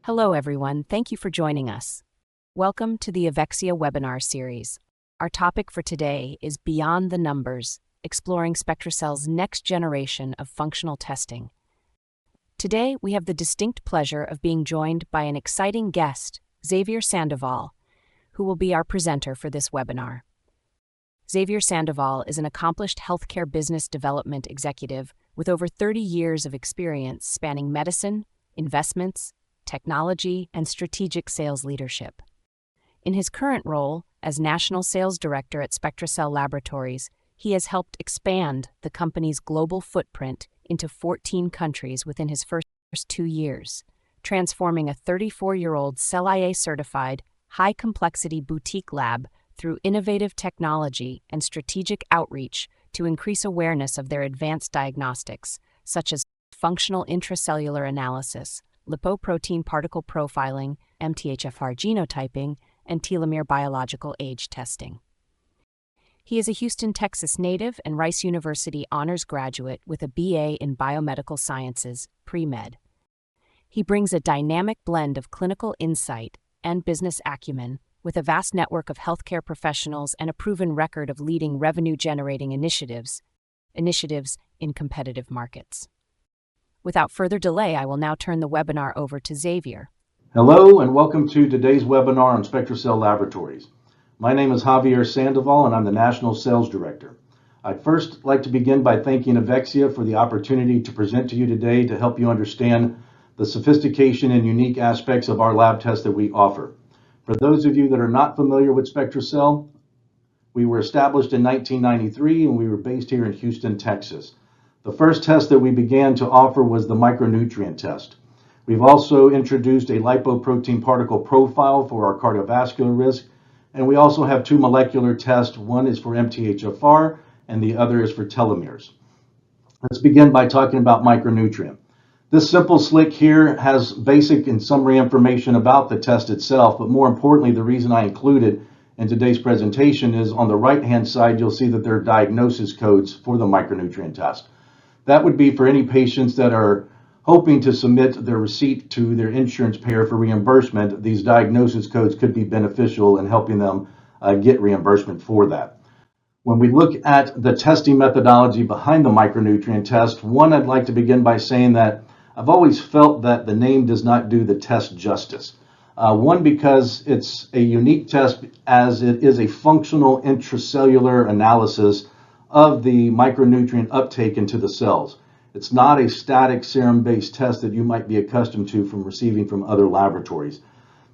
Hello, everyone. Thank you for joining us. Welcome to the Avexia webinar series. Our topic for today is Beyond the Numbers, exploring SpectraCell's next generation of functional testing. Today, we have the distinct pleasure of being joined by an exciting guest, Xavier Sandoval, who will be our presenter for this webinar. Xavier Sandoval is an accomplished healthcare business development executive with over 30 years of experience spanning medicine, investments, technology, and strategic sales leadership. In his current role as National Sales Director at SpectraCell Laboratories, he has helped expand the company's global footprint into 14 countries within his first 2 years, transforming a 34-year-old CLIA-certified, high-complexity boutique lab through innovative technology and strategic outreach to increase awareness of their advanced diagnostics, such as functional intracellular analysis, Lipoprotein Particle Profiling, MTHFR genotyping, and Telomere Biological Age testing. He is a Houston, Texas native and Rice University honors graduate with a BA in Biomedical Sciences, pre-med. He brings a dynamic blend of clinical insight and business acumen with a vast network of healthcare professionals and a proven record of leading revenue-generating initiatives in competitive markets. Without further delay, I will now turn the webinar over to Xavier. Hello and welcome to today's webinar on SpectraCell Laboratories. My name is Xavier Sandoval and I'm the National Sales Director. I'd first like to begin by thanking Avexia for the opportunity to present to you today to help you understand the sophistication and unique aspects of our lab tests that we offer. For those of you that are not familiar with SpectraCell, we were established in 1993 and we were based here in Houston, Texas. The first test that we began to offer was the MicroNutrient Test. We've also introduced a Lipoprotein Particle Profile for our cardiovascular risk, and we also have 2 molecular tests. One is for MTHFR and the other is for telomeres. Let's begin by talking about micronutrient. This simple slick here has basic and summary information about the test itself, but more importantly, the reason I include it in today's presentation is on the right-hand side, you'll see that there are diagnosis codes for the micronutrient test. That would be for any patients that are hoping to submit their receipt to their insurance payer for reimbursement. These diagnosis codes could be beneficial in helping them get reimbursement for that. When we look at the testing methodology behind the micronutrient test, one, I'd like to begin by saying that I've always felt that the name does not do the test justice. One, because it's a unique test as it is a functional intracellular analysis of the micronutrient uptake into the cells. It's not a static serum-based test that you might be accustomed to from receiving from other laboratories.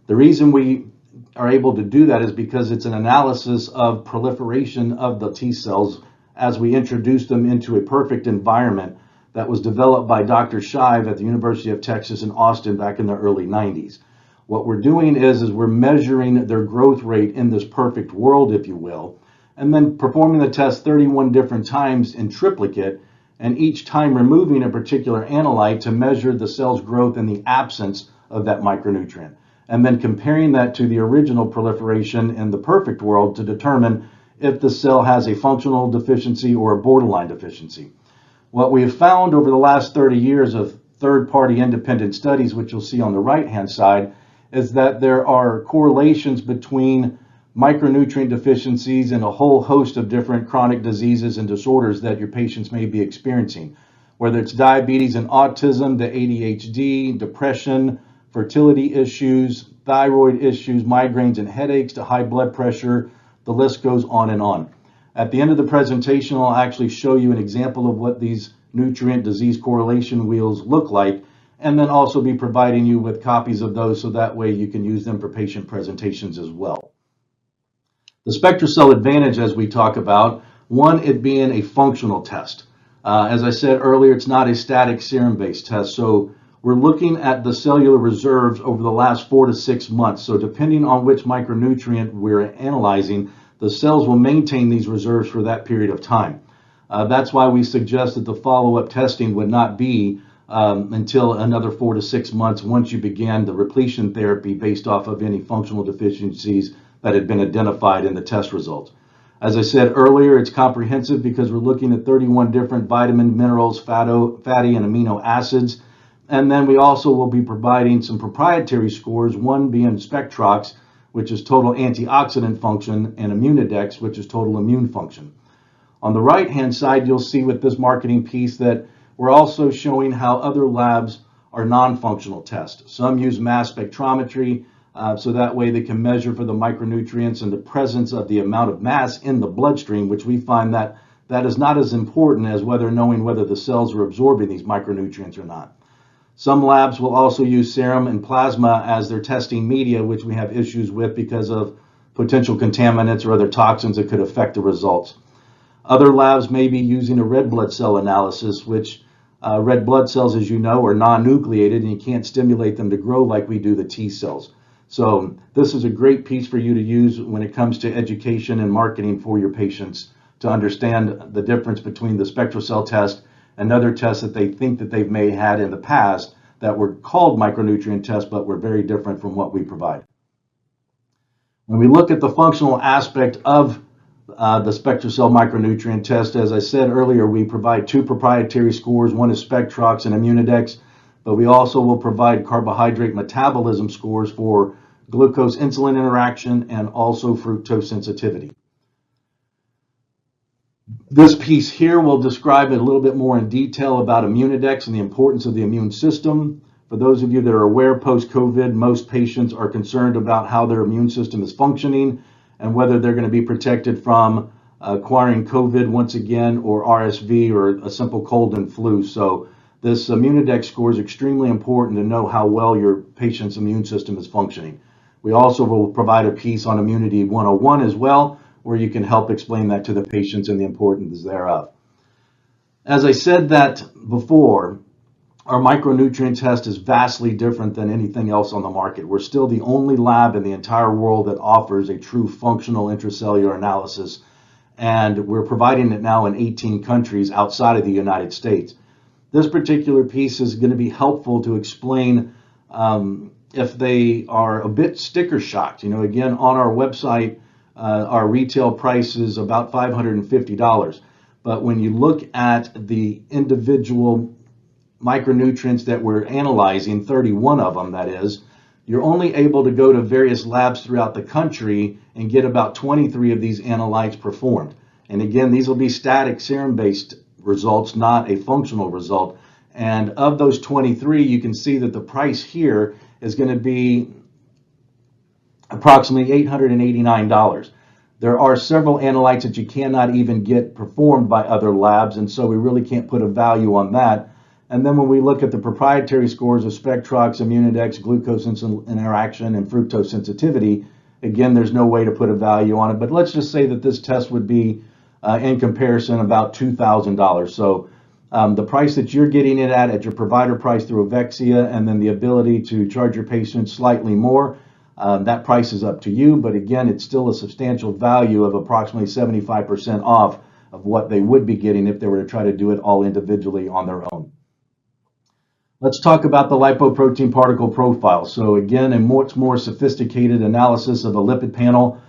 The reason we are able to do that is because it's an analysis of proliferation of the T cells as we introduce them into a perfect environment that was developed by Dr. Shive at the University of Texas in Austin back in the early 90s. What we're doing is we're measuring their growth rate in this perfect world, if you will, and then performing the test 31 different times in triplicate, and each time removing a particular analyte to measure the cell's growth in the absence of that micronutrient, and then comparing that to the original proliferation in the perfect world to determine if the cell has a functional deficiency or a borderline deficiency. What we have found over the last 30 years of third-party independent studies, which you'll see on the right-hand side, is that there are correlations between micronutrient deficiencies and a whole host of different chronic diseases and disorders that your patients may be experiencing, whether it's diabetes and autism, to ADHD, depression, fertility issues, thyroid issues, migraines and headaches, to high blood pressure. The list goes on and on. At the end of the presentation, I'll actually show you an example of what these nutrient disease correlation wheels look like, and then also be providing you with copies of those so that way you can use them for patient presentations as well. The SpectraCell advantage, as we talk about, one, it being a functional test. As I said earlier, it's not a static serum-based test, so we're looking at the cellular reserves over the last 4 to 6 months. So depending on which micronutrient we're analyzing, the cells will maintain these reserves for that period of time. That's why we suggest that the follow-up testing would not be until another 4 to 6 months once you begin the repletion therapy based off of any functional deficiencies that had been identified in the test results. As I said earlier, it's comprehensive because we're looking at 31 different vitamin, minerals, fatty, and amino acids. And then we also will be providing some proprietary scores, one being SpectraCell's, which is total antioxidant function, and Immunidex, which is total immune function. On the right-hand side, you'll see with this marketing piece that we're also showing how other labs are non-functional tests. Some use mass spectrometry, so that way they can measure for the micronutrients and the presence of the amount of mass in the bloodstream, which we find that is not as important as knowing whether the cells are absorbing these micronutrients or not. Some labs will also use serum and plasma as their testing media, which we have issues with because of potential contaminants or other toxins that could affect the results. Other labs may be using a red blood cell analysis, which red blood cells, as you know, are non-nucleated and you can't stimulate them to grow like we do the T cells. So this is a great piece for you to use when it comes to education and marketing for your patients to understand the difference between the SpectraCell test and other tests that they think that they've may had in the past that were called micronutrient tests but were very different from what we provide. When we look at the functional aspect of the SpectraCell micronutrient test, as I said earlier, we provide two proprietary scores. One is SpectraCell's and Immunidex, but we also will provide carbohydrate metabolism scores for glucose-insulin interaction and also fructose sensitivity. This piece here will describe it a little bit more in detail about Immunidex and the importance of the immune system. For those of you that are aware, post-COVID, most patients are concerned about how their immune system is functioning and whether they're going to be protected from acquiring COVID once again, or RSV, or a simple cold and flu. So this Immunidex score is extremely important to know how well your patient's immune system is functioning. We also will provide a piece on Immunity 101 as well, where you can help explain that to the patients and the importance thereof. As I said that before, our micronutrient test is vastly different than anything else on the market. We're still the only lab in the entire world that offers a true functional intracellular analysis, and we're providing it now in 18 countries outside of the United States. This particular piece is going to be helpful to explain if they are a bit sticker shocked. You know, again, on our website, our retail price is about $550. But when you look at the individual micronutrients that we're analyzing, 31 of them that is, you're only able to go to various labs throughout the country and get about 23 of these analytes performed. And again, these will be static serum-based results, not a functional result. And of those 23, you can see that the price here is going to be approximately $889. There are several analytes that you cannot even get performed by other labs, and so we really can't put a value on that. And then when we look at the proprietary scores of SpectraCell's, Immunidex, glucose-insulin interaction, and fructose sensitivity, again, there's no way to put a value on it. But let's just say that this test would be, in comparison, about $2,000. So the price that you're getting it at your provider price through Avexia, and then the ability to charge your patients slightly more, that price is up to you. But again, it's still a substantial value of approximately 75% off of what they would be getting if they were to try to do it all individually on their own. Let's talk about the lipoprotein particle profile. So again, a much more sophisticated analysis of a lipid panel.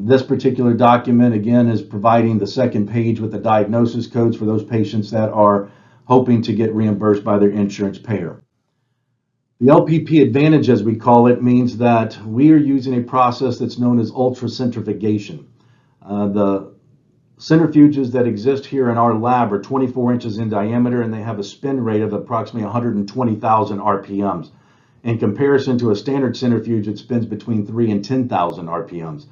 This particular document, again, is providing the second page with the diagnosis codes for those patients that are hoping to get reimbursed by their insurance payer. The LPP advantage, as we call it, means that we are using a process that's known as ultracentrifugation. The centrifuges that exist here in our lab are 24 inches in diameter, and they have a spin rate of approximately 120,000 RPMs. In comparison to a standard centrifuge, it spins between 3,000 and 10,000 RPMs.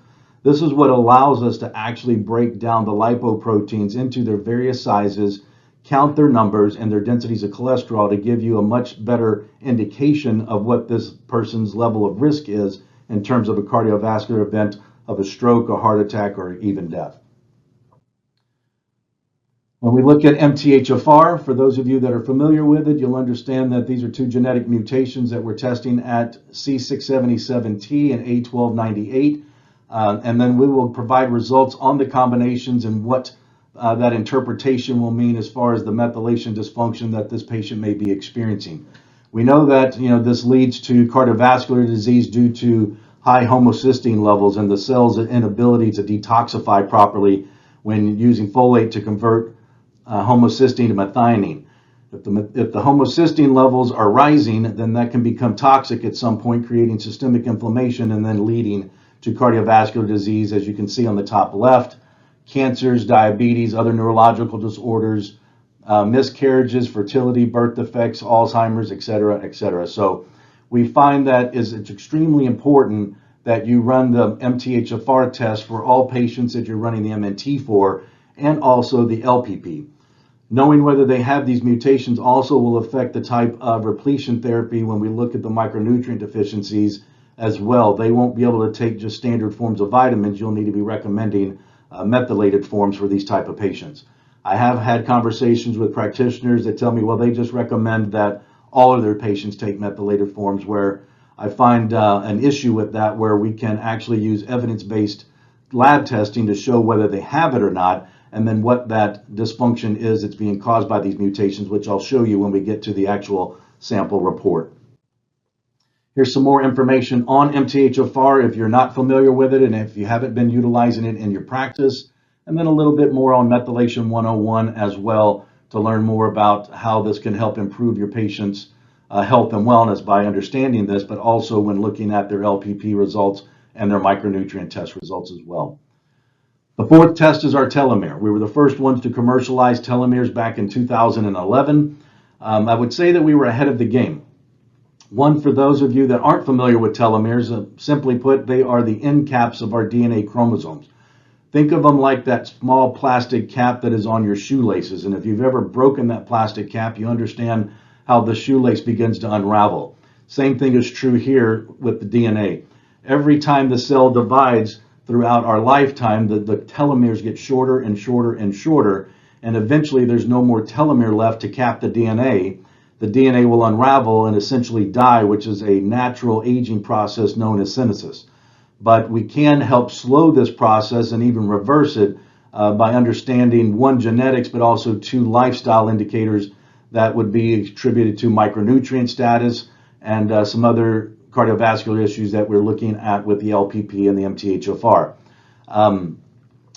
This is what allows us to actually break down the lipoproteins into their various sizes, count their numbers and their densities of cholesterol to give you a much better indication of what this person's level of risk is in terms of a cardiovascular event, of a stroke, a heart attack, or even death. When we look at MTHFR, for those of you that are familiar with it, you'll understand that these are two genetic mutations that we're testing at C677T and A1298. And then we will provide results on the combinations and what that interpretation will mean as far as the methylation dysfunction that this patient may be experiencing. We know that this leads to cardiovascular disease due to high homocysteine levels and the cell's inability to detoxify properly when using folate to convert homocysteine to methionine. If the homocysteine levels are rising, then that can become toxic at some point, creating systemic inflammation and then leading to cardiovascular disease, as you can see on the top left, cancers, diabetes, other neurological disorders, miscarriages, fertility, birth defects, Alzheimer's, et cetera, et cetera. So we find that it's extremely important that you run the MTHFR test for all patients that you're running the MNT for, and also the LPP. Knowing whether they have these mutations also will affect the type of repletion therapy when we look at the micronutrient deficiencies as well. They won't be able to take just standard forms of vitamins. You'll need to be recommending methylated forms for these type of patients. I have had conversations with practitioners that tell me, well, they just recommend that all of their patients take methylated forms, where I find an issue with that, where we can actually use evidence-based lab testing to show whether they have it or not, and then what that dysfunction is that's being caused by these mutations, which I'll show you when we get to the actual sample report. Here's some more information on MTHFR if you're not familiar with it and if you haven't been utilizing it in your practice, and then a little bit more on methylation 101 as well, to learn more about how this can help improve your patients' health and wellness by understanding this, but also when looking at their LPP results and their micronutrient test results as well. The fourth test is our telomere. We were the first ones to commercialize telomeres back in 2011. I would say that we were ahead of the game. One, for those of you that aren't familiar with telomeres, simply put, they are the end caps of our DNA chromosomes. Think of them like that small plastic cap that is on your shoelaces. And if you've ever broken that plastic cap, you understand how the shoelace begins to unravel. Same thing is true here with the DNA. Every time the cell divides throughout our lifetime, the telomeres get shorter and shorter and shorter, and eventually there's no more telomere left to cap the DNA. The DNA will unravel and essentially die, which is a natural aging process known as senescence. But we can help slow this process and even reverse it by understanding, one, genetics, but also two, lifestyle indicators that would be attributed to micronutrient status and some other cardiovascular issues that we're looking at with the LPP and the MTHFR.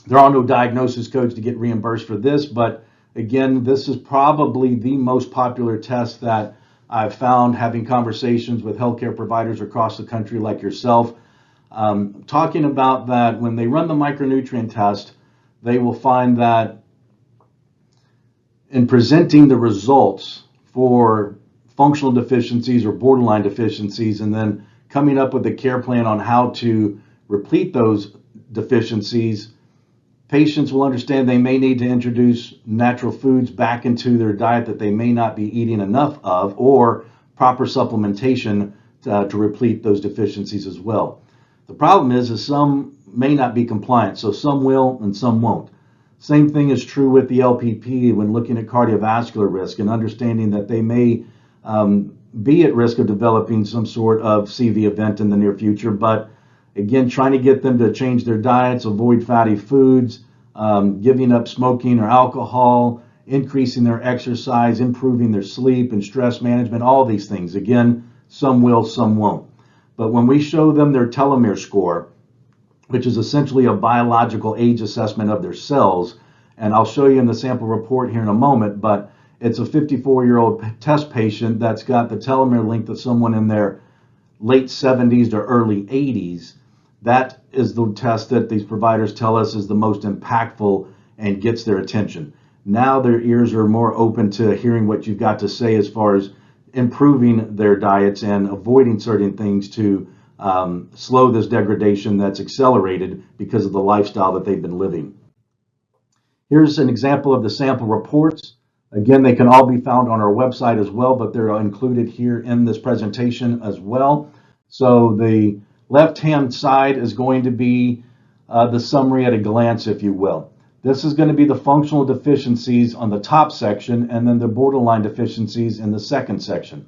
There are no diagnosis codes to get reimbursed for this, but again, this is probably the most popular test that I've found having conversations with healthcare providers across the country like yourself. Talking about that, when they run the micronutrient test, they will find that in presenting the results for functional deficiencies or borderline deficiencies, and then coming up with a care plan on how to replete those deficiencies, patients will understand they may need to introduce natural foods back into their diet that they may not be eating enough of, or proper supplementation to replete those deficiencies as well. The problem is some may not be compliant, so some will and some won't. Same thing is true with the LPP when looking at cardiovascular risk and understanding that they may be at risk of developing some sort of CV event in the near future. But again, trying to get them to change their diets, avoid fatty foods, giving up smoking or alcohol, increasing their exercise, improving their sleep and stress management, all these things. Again, some will, some won't. But when we show them their telomere score, which is essentially a biological age assessment of their cells, and I'll show you in the sample report here in a moment, but it's a 54-year-old test patient that's got the telomere length of someone in their late 70s to early 80s. That is the test that these providers tell us is the most impactful and gets their attention. Now their ears are more open to hearing what you've got to say as far as improving their diets and avoiding certain things to slow this degradation that's accelerated because of the lifestyle that they've been living. Here's an example of the sample reports. Again, they can all be found on our website as well, but they're included here in this presentation as well. So the left-hand side is going to be the summary at a glance, if you will. This is going to be the functional deficiencies on the top section, and then the borderline deficiencies in the second section.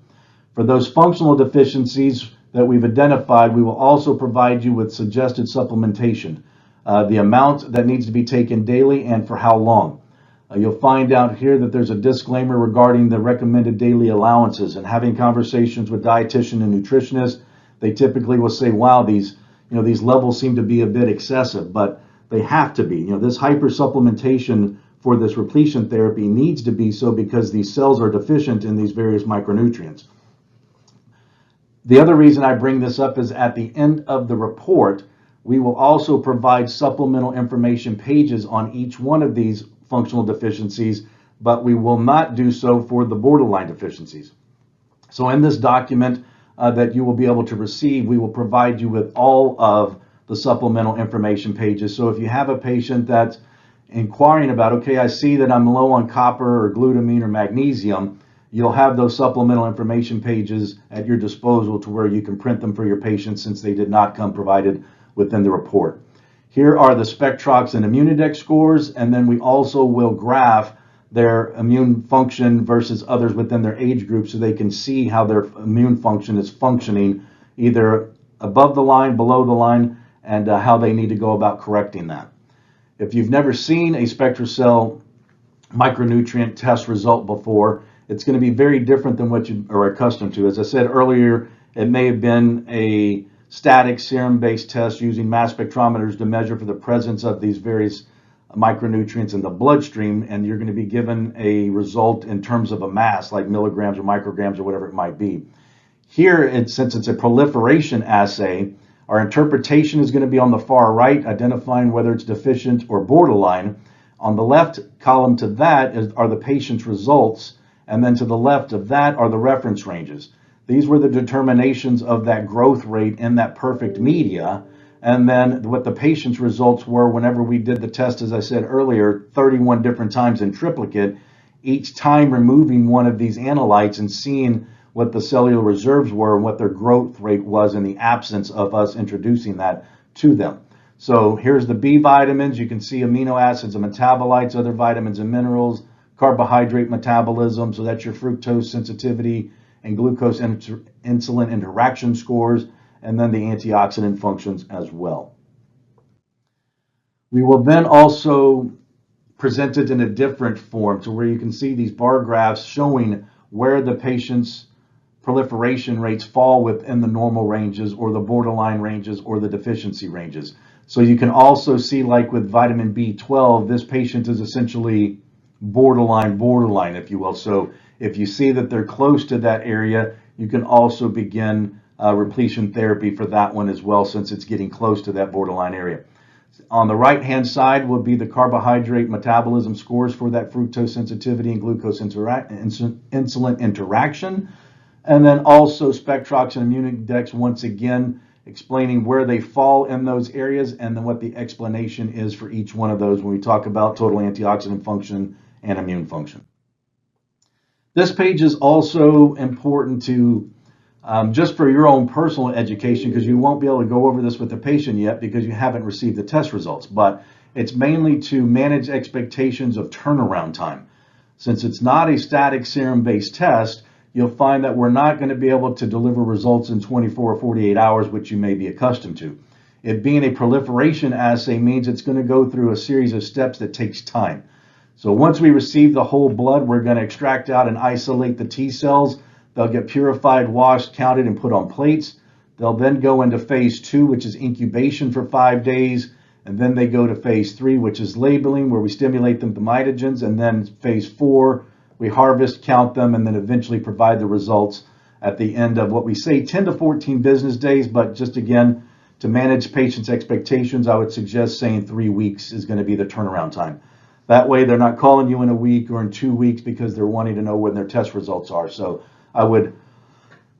For those functional deficiencies that we've identified, we will also provide you with suggested supplementation, the amount that needs to be taken daily and for how long. You'll find out here that there's a disclaimer regarding the recommended daily allowances, and having conversations with dietitian and nutritionists, they typically will say, wow, these levels seem to be a bit excessive, but they have to be. This hyper supplementation for this repletion therapy needs to be so because these cells are deficient in these various micronutrients. The other reason I bring this up is at the end of the report, we will also provide supplemental information pages on each one of these functional deficiencies, but we will not do so for the borderline deficiencies. So in this document that you will be able to receive, we will provide you with all of the supplemental information pages. So if you have a patient that's inquiring about, okay, I see that I'm low on copper or glutamine or magnesium, you'll have those supplemental information pages at your disposal to where you can print them for your patients since they did not come provided within the report. Here are the SpectraCell's and Immunodex scores, and then we also will graph their immune function versus others within their age group so they can see how their immune function is functioning either above the line, below the line, and how they need to go about correcting that. If you've never seen a SpectraCell micronutrient test result before, it's going to be very different than what you are accustomed to. As I said earlier, it may have been a static serum-based test using mass spectrometers to measure for the presence of these various micronutrients in the bloodstream, and you're going to be given a result in terms of a mass, like milligrams or micrograms or whatever it might be. Here, since it's a proliferation assay, our interpretation is going to be on the far right, identifying whether it's deficient or borderline. On the left column to that are the patient's results, and then to the left of that are the reference ranges. These were the determinations of that growth rate in that perfect media, and then what the patient's results were whenever we did the test, as I said earlier, 31 different times in triplicate, each time removing one of these analytes and seeing what the cellular reserves were and what their growth rate was in the absence of us introducing that to them. So here's the B vitamins. You can see amino acids and metabolites, other vitamins and minerals, carbohydrate metabolism, so that's your fructose sensitivity and glucose insulin interaction scores, and then the antioxidant functions as well. We will then also present it in a different form to where you can see these bar graphs showing where the patient's proliferation rates fall within the normal ranges or the borderline ranges or the deficiency ranges. So you can also see, like with vitamin B12, this patient is essentially borderline, if you will. So if you see that they're close to that area, you can also begin repletion therapy for that one as well, since it's getting close to that borderline area. On the right-hand side will be the carbohydrate metabolism scores for that fructose sensitivity and glucose insulin interaction. And then also SpectraCell's and Immunodex, once again, explaining where they fall in those areas and then what the explanation is for each one of those when we talk about total antioxidant function and immune function. This page is also important to just for your own personal education, because you won't be able to go over this with the patient yet because you haven't received the test results, but it's mainly to manage expectations of turnaround time. Since it's not a static serum-based test, you'll find that we're not going to be able to deliver results in 24 or 48 hours, which you may be accustomed to. It being a proliferation assay means it's going to go through a series of steps that takes time. So once we receive the whole blood, we're going to extract out and isolate the T cells. They'll get purified, washed, counted, and put on plates. They'll then go into phase 2, which is incubation for 5 days. And then they go to phase 3, which is labeling, where we stimulate them to mitogens. And then phase 4, we harvest, count them, and then eventually provide the results at the end of what we say 10 to 14 business days. But just again, to manage patients' expectations, I would suggest saying 3 weeks is going to be the turnaround time. That way, they're not calling you in a week or in 2 weeks because they're wanting to know when their test results are. So I would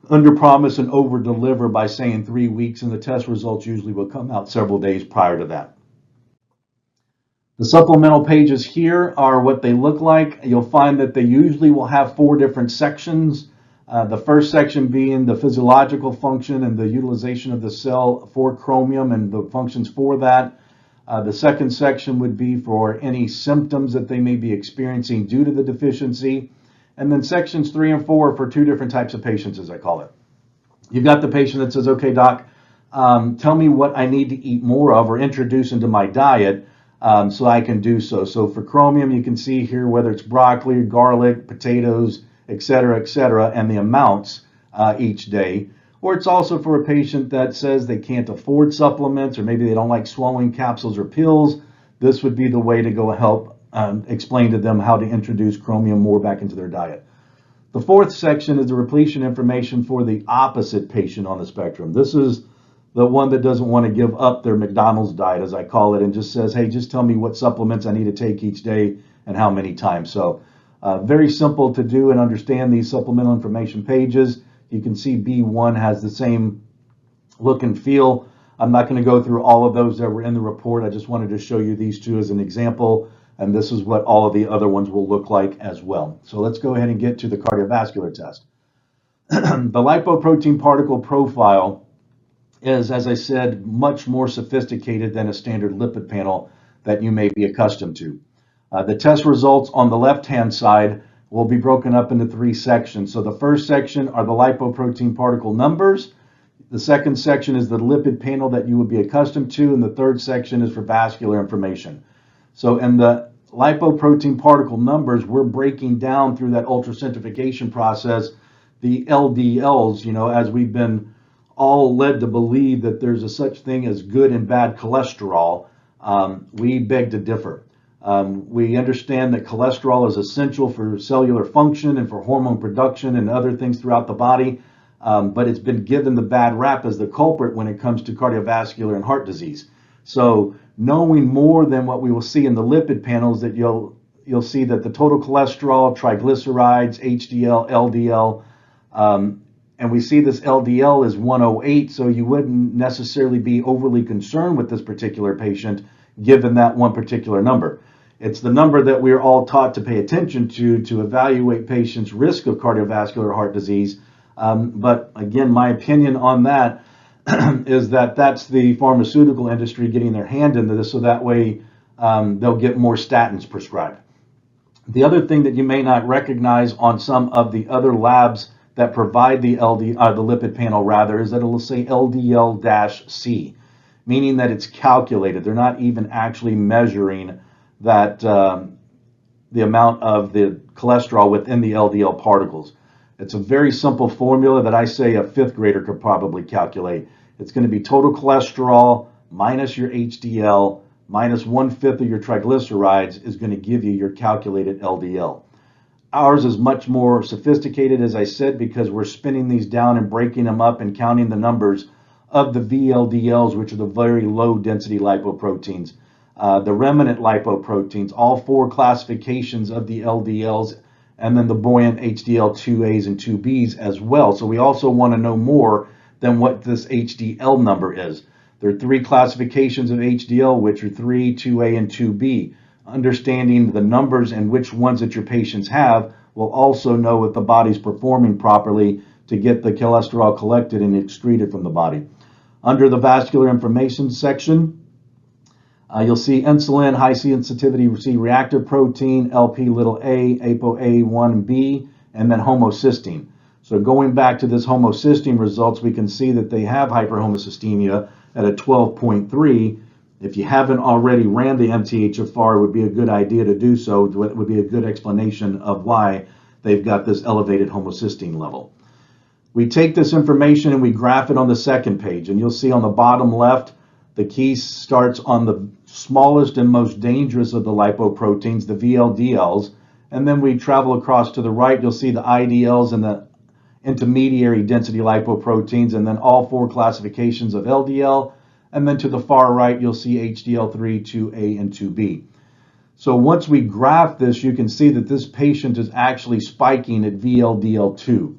underpromise and over-deliver by saying 3 weeks, and the test results usually will come out several days prior to that. The supplemental pages here are what they look like. You'll find that they usually will have 4 different sections. The first section being the physiological function and the utilization of the cell for chromium and the functions for that. The second section would be for any symptoms that they may be experiencing due to the deficiency. And then sections 3 and 4 for 2 different types of patients, as I call it. You've got the patient that says, okay, doc, tell me what I need to eat more of or introduce into my diet so I can do so. So for chromium, you can see here whether it's broccoli, garlic, potatoes, et cetera, and the amounts each day. Or it's also for a patient that says they can't afford supplements, or maybe they don't like swallowing capsules or pills. This would be the way to go help explain to them how to introduce chromium more back into their diet. The fourth section is the repletion information for the opposite patient on the spectrum. This is the one that doesn't want to give up their McDonald's diet, as I call it, and just says, hey, just tell me what supplements I need to take each day and how many times. So very simple to do and understand these supplemental information pages. You can see B1 has the same look and feel. I'm not going to go through all of those that were in the report. I just wanted to show you these two as an example, and this is what all of the other ones will look like as well. So let's go ahead and get to the cardiovascular test. The lipoprotein particle profile is, as I said, much more sophisticated than a standard lipid panel that you may be accustomed to. The test results on the left-hand side will be broken up into three sections. So the first section are the lipoprotein particle numbers. The second section is the lipid panel that you would be accustomed to, and the third section is for vascular information. So in the lipoprotein particle numbers, we're breaking down through that ultracentrifugation process the LDLs, as we've been all led to believe that there's a such thing as good and bad cholesterol. We beg to differ. We understand that cholesterol is essential for cellular function and for hormone production and other things throughout the body, but it's been given the bad rap as the culprit when it comes to cardiovascular and heart disease. So knowing more than what we will see in the lipid panels, that you'll see that the total cholesterol, triglycerides, HDL, LDL, and we see this LDL is 108, so you wouldn't necessarily be overly concerned with this particular patient given that one particular number. It's the number that we're all taught to pay attention to evaluate patients' risk of cardiovascular heart disease. But again, my opinion on that is that that's the pharmaceutical industry getting their hand into this so that way they'll get more statins prescribed. The other thing that you may not recognize on some of the other labs that provide the lipid panel rather is that it will say LDL-C, meaning that it's calculated. They're not even actually measuring that the amount of the cholesterol within the LDL particles. It's a very simple formula that I say a fifth grader could probably calculate. It's going to be total cholesterol minus your HDL minus 1/5 of your triglycerides is going to give you your calculated LDL. Ours is much more sophisticated, as I said, because we're spinning these down and breaking them up and counting the numbers of the VLDLs, which are the very low density lipoproteins, the remnant lipoproteins, all four classifications of the LDLs, and then the buoyant HDL2As and 2Bs as well. So we also want to know more than what this HDL number is. There are three classifications of HDL, which are 3, 2A, and 2B. Understanding the numbers and which ones that your patients have will also know if the body's performing properly to get the cholesterol collected and excreted from the body. Under the vascular information section, you'll see insulin, high sensitivity C-reactive protein, LP(a), ApoA1 and B, and then homocysteine. So going back to this homocysteine results, we can see that they have hyperhomocysteemia at a 12.3. If you haven't already ran the MTHFR, it would be a good idea to do so. It would be a good explanation of why they've got this elevated homocysteine level. We take this information and we graph it on the second page, and you'll see on the bottom left, the key starts on the smallest and most dangerous of the lipoproteins, the VLDLs, and then we travel across to the right, you'll see the IDLs and the intermediary density lipoproteins, and then all four classifications of LDL. And then to the far right, you'll see HDL3, 2A, and 2B. So once we graph this, you can see that this patient is actually spiking at VLDL2.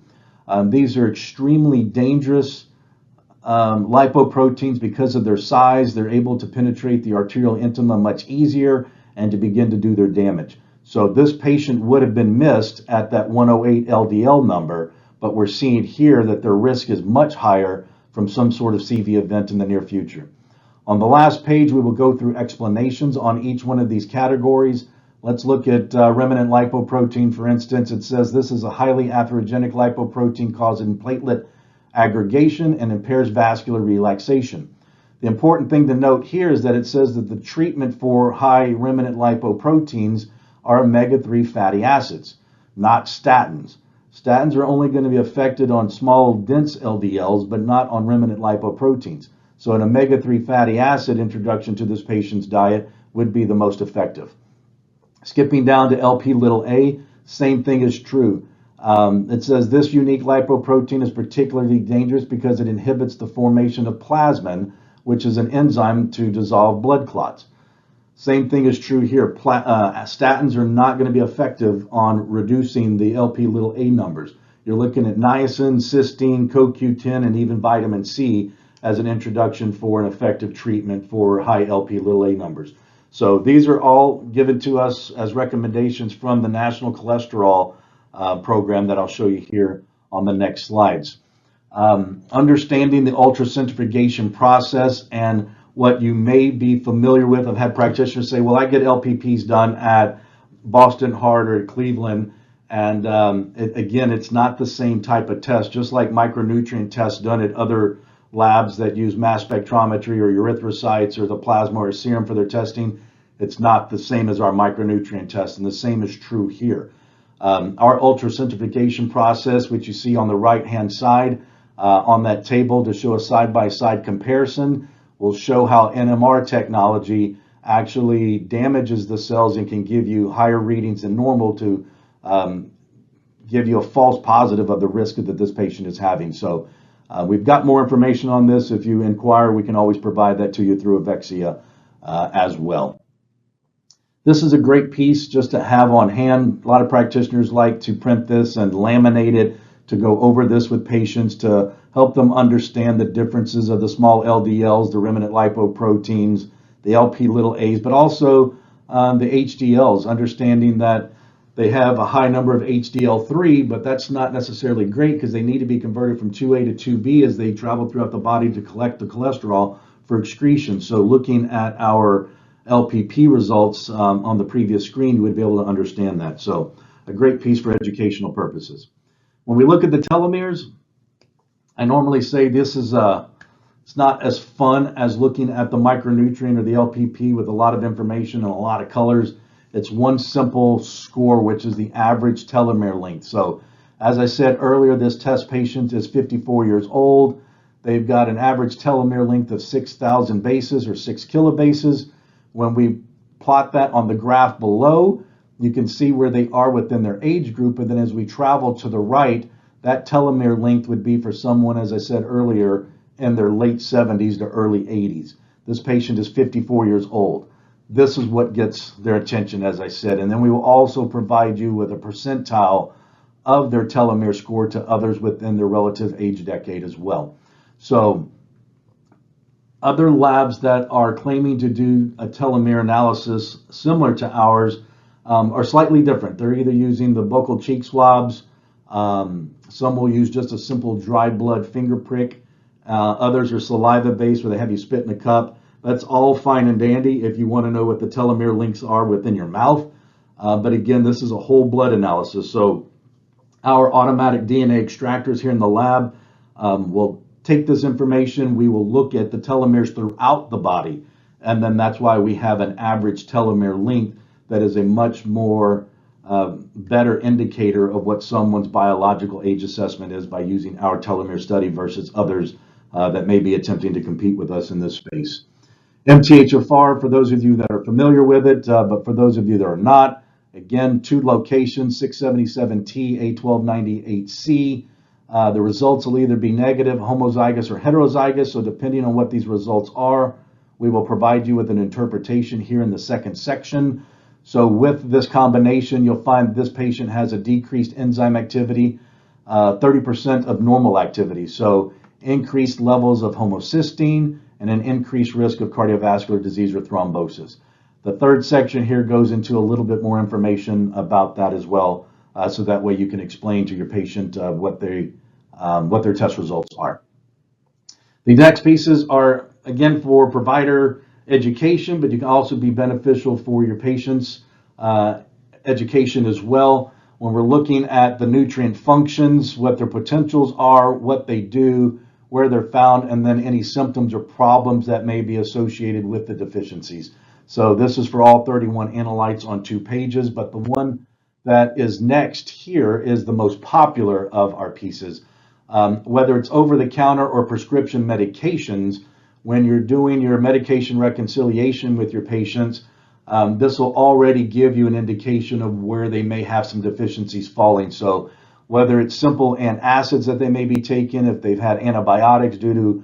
These are extremely dangerous lipoproteins because of their size. They're able to penetrate the arterial intima much easier and to begin to do their damage. So this patient would have been missed at that 108 LDL number, but we're seeing here that their risk is much higher from some sort of CV event in the near future. On the last page, we will go through explanations on each one of these categories. Let's look at remnant lipoprotein, for instance. It says this is a highly atherogenic lipoprotein causing platelet aggregation and impairs vascular relaxation. The important thing to note here is that it says that the treatment for high remnant lipoproteins are omega-3 fatty acids, not statins. Statins are only going to be affected on small, dense LDLs, but not on remnant lipoproteins. So an omega-3 fatty acid introduction to this patient's diet would be the most effective. Skipping down to LP little a, same thing is true. It says this unique lipoprotein is particularly dangerous because it inhibits the formation of plasmin, which is an enzyme to dissolve blood clots. Same thing is true here. Statins are not going to be effective on reducing the LP little a numbers. You're looking at niacin, cysteine, CoQ10, and even vitamin C as an introduction for an effective treatment for high LP little a numbers. So these are all given to us as recommendations from the National Cholesterol program that I'll show you here on the next slides. Understanding the ultracentrifugation process and what you may be familiar with. I've had practitioners say, well, I get LPPs done at Boston Heart or at Cleveland. And again, it's not the same type of test, just like micronutrient tests done at other labs that use mass spectrometry or erythrocytes or the plasma or serum for their testing. It's not the same as our micronutrient test, and the same is true here. Our ultracentrifugation process, which you see on the right-hand side on that table to show a side-by-side comparison, will show how NMR technology actually damages the cells and can give you higher readings than normal to give you a false positive of the risk that this patient is having. So we've got more information on this. If you inquire, we can always provide that to you through Avexia as well. This is a great piece just to have on hand. A lot of practitioners like to print this and laminate it to go over this with patients to help them understand the differences of the small LDLs, the remnant lipoproteins, the LP little a's, but also the HDLs, understanding that they have a high number of HDL3, but that's not necessarily great because they need to be converted from 2A to 2B as they travel throughout the body to collect the cholesterol for excretion. So looking at our LPP results on the previous screen, you would be able to understand that. So a great piece for educational purposes. When we look at the telomeres, I normally say this is it's not as fun as looking at the micronutrient or the LPP with a lot of information and a lot of colors. It's one simple score, which is the average telomere length. So as I said earlier, this test patient is 54 years old. They've got an average telomere length of 6,000 bases or 6 kilobases. When we plot that on the graph below, you can see where they are within their age group. And then as we travel to the right, that telomere length would be for someone, as I said earlier, in their late 70s to early 80s. This patient is 54 years old. This is what gets their attention, as I said. And then we will also provide you with a percentile of their telomere score to others within their relative age decade as well. So other labs that are claiming to do a telomere analysis similar to ours are slightly different. They're either using the buccal cheek swabs. Some will use just a simple dry blood finger prick. Others are saliva-based where they have you spit in a cup. That's all fine and dandy if you want to know what the telomere lengths are within your mouth. But again, this is a whole blood analysis. So our automatic DNA extractors here in the lab will take this information. We will look at the telomeres throughout the body. And then that's why we have an average telomere length that is a much more better indicator of what someone's biological age assessment is by using our telomere study versus others that may be attempting to compete with us in this space. MTHFR, for those of you that are familiar with it, but for those of you that are not, again, 2 locations, 677T, A1298C. The results will either be negative, homozygous, or heterozygous. So depending on what these results are, we will provide you with an interpretation here in the second section. So with this combination, you'll find this patient has a decreased enzyme activity, 30% of normal activity. So increased levels of homocysteine and an increased risk of cardiovascular disease or thrombosis. The third section here goes into a little bit more information about that as well. So that way you can explain to your patient what their test results are. The next pieces are, again, for provider education, but you can also be beneficial for your patients' education as well. When we're looking at the nutrient functions, what their potentials are, what they do, where they're found, and then any symptoms or problems that may be associated with the deficiencies. So this is for all 31 analytes on 2 pages, but the one that is next here is the most popular of our pieces. Whether it's over-the-counter or prescription medications, when you're doing your medication reconciliation with your patients, this will already give you an indication of where they may have some deficiencies falling. So whether it's simple antacids that they may be taking, if they've had antibiotics due to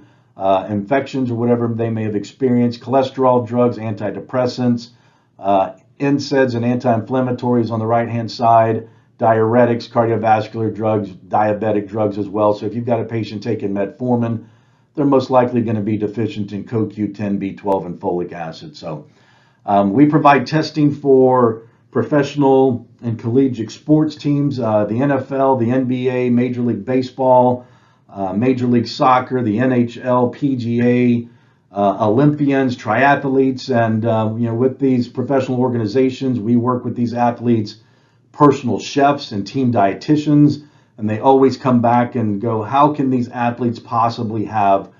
infections or whatever they may have experienced, cholesterol drugs, antidepressants, NSAIDs and anti-inflammatories on the right-hand side, diuretics, cardiovascular drugs, diabetic drugs as well. So if you've got a patient taking metformin, they're most likely going to be deficient in CoQ10, B12, and folic acid. So we provide testing for professional and collegiate sports teams, the NFL, the NBA, Major League Baseball, Major League Soccer, the NHL, PGA, Olympians, triathletes, and with these professional organizations, we work with these athletes, personal chefs and team dietitians, and they always come back and go, how can these athletes possibly have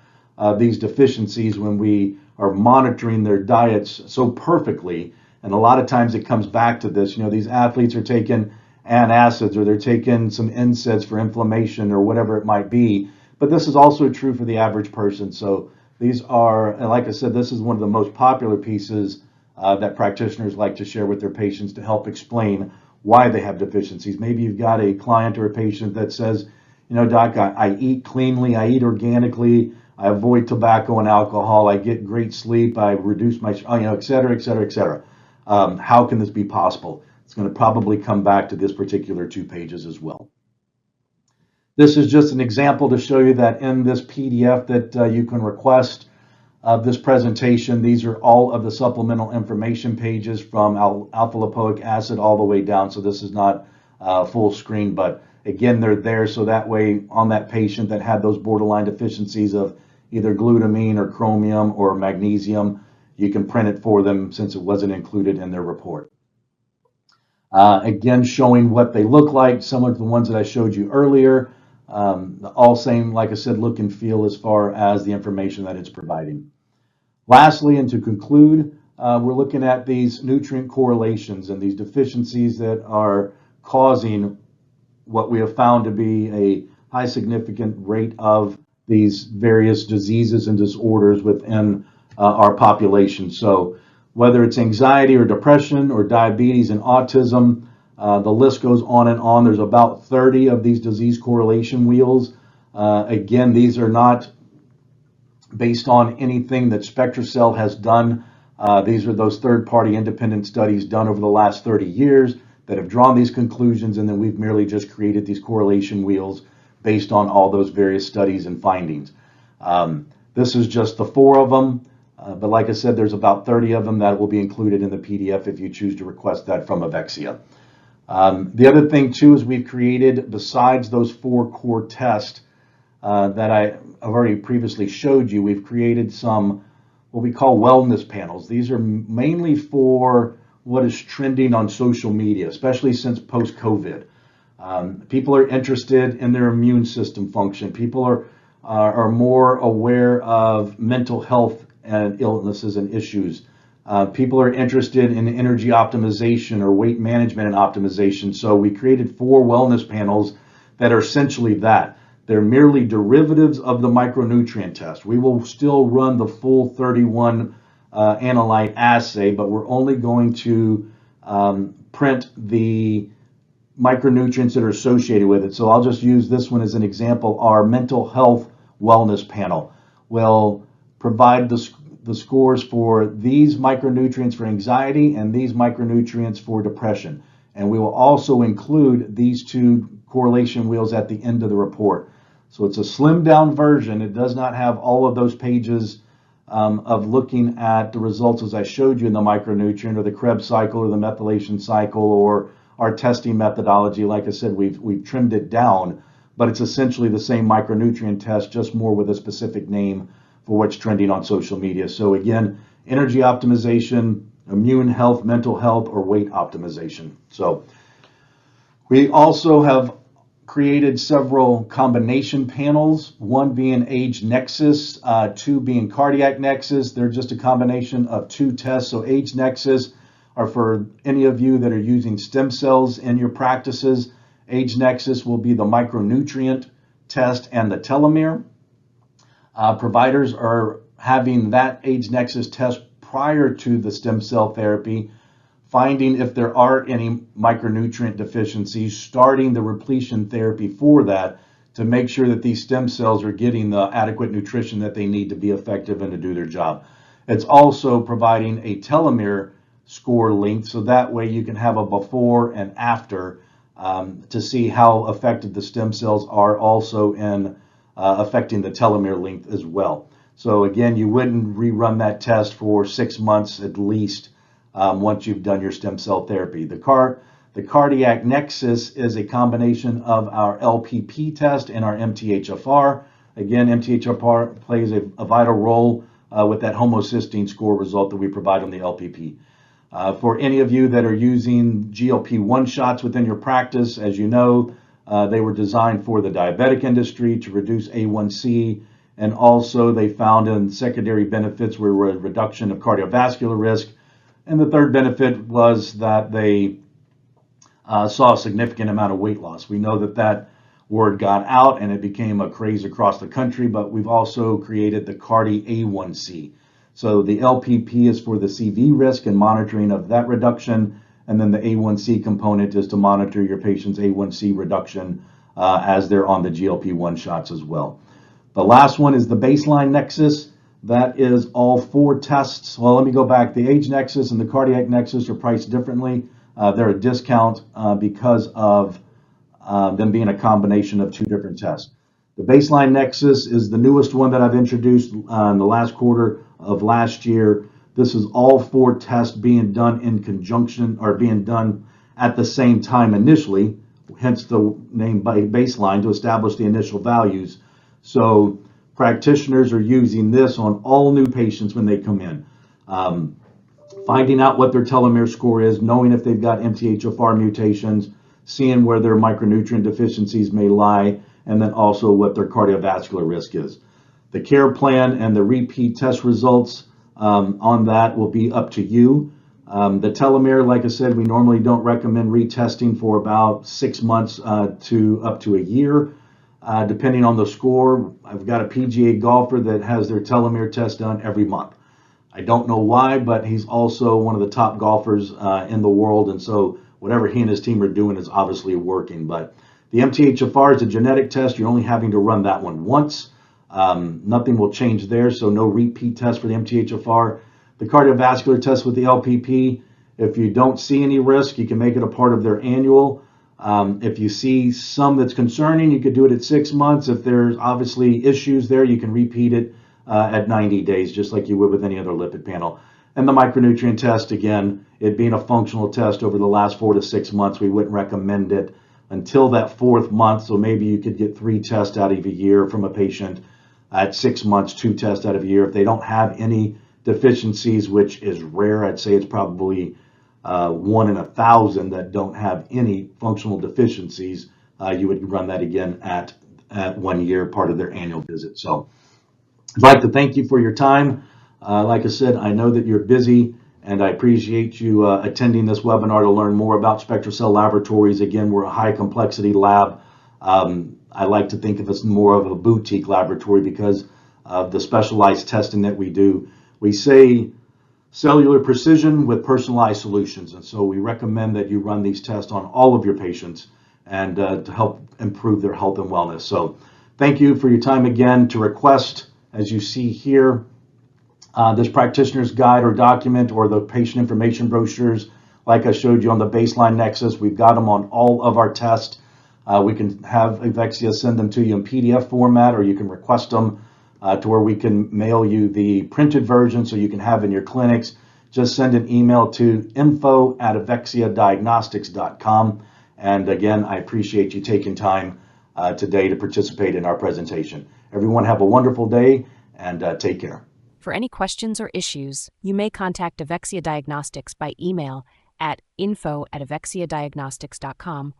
these deficiencies when we are monitoring their diets so perfectly? And a lot of times it comes back to this, these athletes are taking antacids or they're taking some NSAIDs for inflammation or whatever it might be. But this is also true for the average person. So these are, and like I said, this is one of the most popular pieces that practitioners like to share with their patients to help explain why they have deficiencies. Maybe you've got a client or a patient that says, doc, I eat cleanly, I eat organically, I avoid tobacco and alcohol, I get great sleep, I reduce my, et cetera, et cetera, et cetera. How can this be possible? It's going to probably come back to this particular 2 pages as well. This is just an example to show you that in this PDF that you can request of this presentation, these are all of the supplemental information pages from alpha lipoic acid all the way down. So this is not full screen, but again, they're there so that way on that patient that had those borderline deficiencies of either glutamine or chromium or magnesium, you can print it for them since it wasn't included in their report. Again, showing what they look like, similar to the ones that I showed you earlier. All same, like I said, look and feel as far as the information that it's providing. Lastly, and to conclude, we're looking at these nutrient correlations and these deficiencies that are causing what we have found to be a high significant rate of these various diseases and disorders within our population. So whether it's anxiety or depression or diabetes and autism, the list goes on and on. There's about 30 of these disease correlation wheels. Again, these are not based on anything that SpectraCell has done. These are those third-party independent studies done over the last 30 years that have drawn these conclusions, and then we've merely just created these correlation wheels based on all those various studies and findings. This is just the 4 of them, but like I said, there's about 30 of them that will be included in the PDF if you choose to request that from Avexia. The other thing too is we've created, besides those 4 core tests that I've already previously showed you, we've created some what we call wellness panels. These are mainly for what is trending on social media, especially since post-COVID. People are interested in their immune system function. People are more aware of mental health and illnesses and issues. People are interested in energy optimization or weight management and optimization. So we created 4 wellness panels that are essentially that. They're merely derivatives of the micronutrient test. We will still run the full 31 analyte assay, but we're only going to print the micronutrients that are associated with it. So I'll just use this one as an example. Our mental health wellness panel will provide the scores for these micronutrients for anxiety and these micronutrients for depression. And we will also include these 2 correlation wheels at the end of the report. So it's a slimmed down version. It does not have all of those pages of looking at the results as I showed you in the micronutrient or the Krebs cycle or the methylation cycle or our testing methodology. Like I said, we've trimmed it down, but it's essentially the same micronutrient test, just more with a specific name for what's trending on social media. So again, energy optimization, immune health, mental health, or weight optimization. So we also have created several combination panels, one being AgeNexus, 2 being CardiacNexus. They're just a combination of 2 tests. So AgeNexus are for any of you that are using stem cells in your practices. AgeNexus will be the micronutrient test and the telomere. Providers are having that AgeNexus test prior to the stem cell therapy, finding if there are any micronutrient deficiencies, starting the repletion therapy for that to make sure that these stem cells are getting the adequate nutrition that they need to be effective and to do their job. It's also providing a telomere score length, so that way you can have a before and after to see how effective the stem cells are also in affecting the telomere length as well. So again, you wouldn't rerun that test for 6 months at least once you've done your stem cell therapy. The CardiacNexus is a combination of our LPP test and our MTHFR. Again, MTHFR plays a vital role with that homocysteine score result that we provide on the LPP. For any of you that are using GLP-1 shots within your practice, as you know, they were designed for the diabetic industry to reduce A1C, and also they found in secondary benefits were a reduction of cardiovascular risk. And the third benefit was that they saw a significant amount of weight loss. We know that that word got out and it became a craze across the country, but we've also created the Cardi A1C. So the LPP is for the CV risk and monitoring of that reduction, and then the A1C component is to monitor your patient's A1C reduction as they're on the GLP-1 shots as well. The last one is the BaselineNexus. That is all 4 tests. Well, let me go back. The AgeNexus and the CardiacNexus are priced differently. They're a discount because of them being a combination of 2 different tests. The BaselineNexus is the newest one that I've introduced in the last quarter of last year. This is all 4 tests being done in conjunction or being done at the same time initially, hence the name baseline, to establish the initial values. So practitioners are using this on all new patients when they come in. Finding out what their telomere score is, knowing if they've got MTHFR mutations, seeing where their micronutrient deficiencies may lie, and then also what their cardiovascular risk is. The care plan and the repeat test results on that will be up to you. The telomere, like I said, we normally don't recommend retesting for about 6 months to up to a year, depending on the score. I've got a PGA golfer that has their telomere test done every month. I don't know why, but he's also one of the top golfers in the world, and so whatever he and his team are doing is obviously working. But the MTHFR is a genetic test. You're only having to run that one once. Nothing will change there, so no repeat test for the MTHFR. The cardiovascular test with the LPP, if you don't see any risk, you can make it a part of their annual. If you see some that's concerning, you could do it at 6 months. If there's obviously issues there, you can repeat it at 90 days, just like you would with any other lipid panel. And the micronutrient test, again, it being a functional test over the last 4 to 6 months, we wouldn't recommend it until that 4th month. So maybe you could get 3 tests out of a year from a patient. At 6 months, 2 tests out of a year. If they don't have any deficiencies, which is rare, I'd say it's probably 1 in 1,000 that don't have any functional deficiencies, you would run that again at 1 year, part of their annual visit. So I'd like to thank you for your time. Like I said, I know that you're busy, and I appreciate you attending this webinar to learn more about SpectraCell Laboratories. Again, we're a high complexity lab. I like to think of us more of a boutique laboratory because of the specialized testing that we do. We say cellular precision with personalized solutions, and so we recommend that you run these tests on all of your patients and to help improve their health and wellness. So thank you for your time again. To request, as you see here, this practitioner's guide or document or the patient information brochures, like I showed you on the BaselineNexus, we've got them on all of our tests. We can have Avexia send them to you in PDF format, or you can request them to where we can mail you the printed version so you can have in your clinics. Just send an email to info@avexiadiagnostics.com. And again, I appreciate you taking time today to participate in our presentation. Everyone have a wonderful day and take care. For any questions or issues, you may contact Avexia Diagnostics by email at info@avexiadiagnostics.com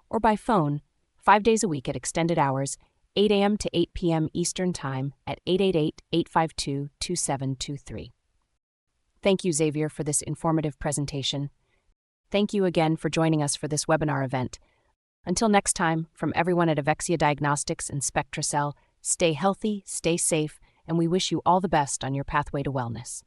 or by phone 5 days a week at extended hours, 8 a.m. to 8 p.m. Eastern Time at 888-852-2723. Thank you, Xavier, for this informative presentation. Thank you again for joining us for this webinar event. Until next time, from everyone at Avexia Diagnostics and SpectraCell, stay healthy, stay safe, and we wish you all the best on your pathway to wellness.